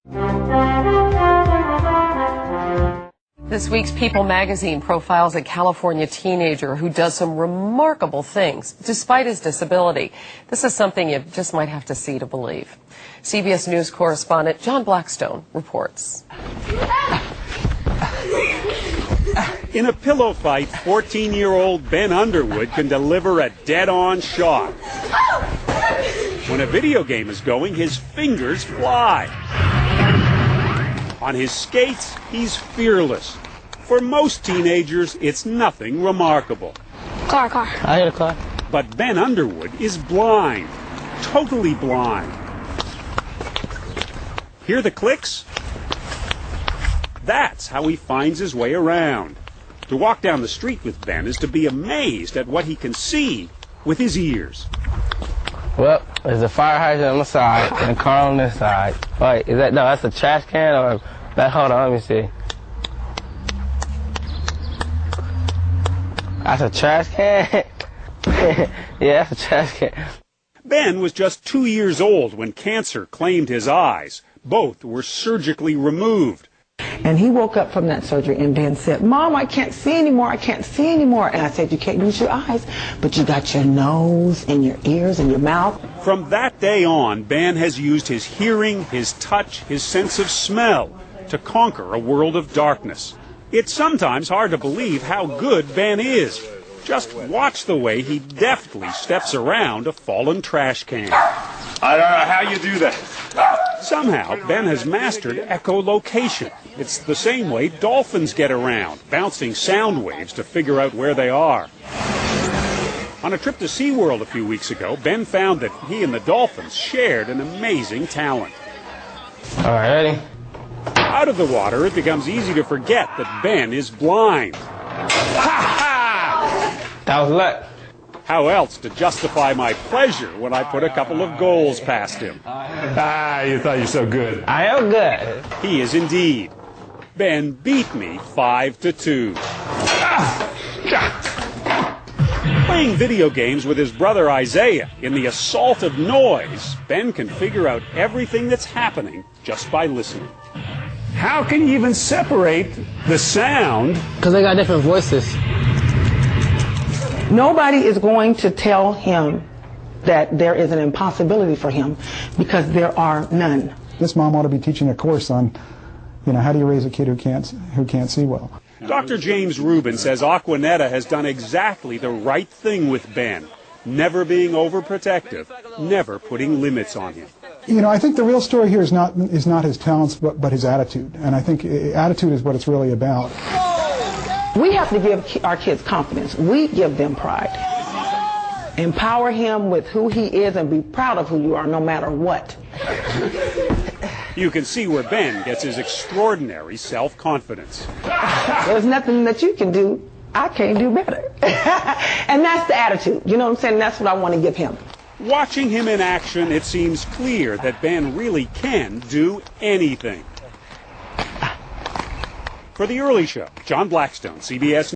This week's People magazine profiles a California teenager who does some remarkable things despite his disability. This is something you just might have to see to believe. CBS News correspondent John Blackstone reports. In a pillow fight, 14-year-old Ben Underwood can deliver a dead-on shot. When a video game is going, his fingers fly. On his skates, he's fearless. For most teenagers, it's nothing remarkable. Car. I hit a car. But Ben Underwood is blind, totally blind. Hear the clicks? That's how he finds his way around. To walk down the street with Ben is to be amazed at what he can see with his ears. Well, there's a fire hydrant on the side and a car on this side. Wait, no, that's a trash can or hold on, let me see. That's a trash can? Yeah, that's a trash can. Ben was just 2 years old when cancer claimed his eyes. Both were surgically removed. And he woke up from that surgery and Ben said, "Mom, I can't see anymore, I can't see anymore." And I said, "You can't use your eyes, but you got your nose and your ears and your mouth." From that day on, Ben has used his hearing, his touch, his sense of smell to conquer a world of darkness. It's sometimes hard to believe how good Ben is. Just watch the way he deftly steps around a fallen trash can. I don't know how you do that. Somehow, Ben has mastered echolocation. It's the same way dolphins get around, bouncing sound waves to figure out where they are. On a trip to SeaWorld a few weeks ago, Ben found that he and the dolphins shared an amazing talent. All right, ready? Out of the water, it becomes easy to forget that Ben is blind. Ha ha! That was luck. How else to justify my pleasure when I put a couple of goals past him? You thought you were so good. I am good. He is indeed. Ben beat me 5-2. Playing video games with his brother Isaiah in the assault of noise, Ben can figure out everything that's happening just by listening. How can you even separate the sound? Because they got different voices. Nobody is going to tell him that there is an impossibility for him because there are none. This mom ought to be teaching a course on, how do you raise a kid who can't see well. Dr. James Rubin says Aquanetta has done exactly the right thing with Ben, never being overprotective, never putting limits on him. I think the real story here is not his talents, but his attitude. And I think attitude is what it's really about. We have to give our kids confidence. We give them pride. Empower him with who he is and be proud of who you are no matter what. You can see where Ben gets his extraordinary self-confidence. There's nothing that you can do I can't do better. And that's the attitude. You know what I'm saying? That's what I want to give him. Watching him in action, it seems clear that Ben really can do anything. For The Early Show, John Blackstone, CBS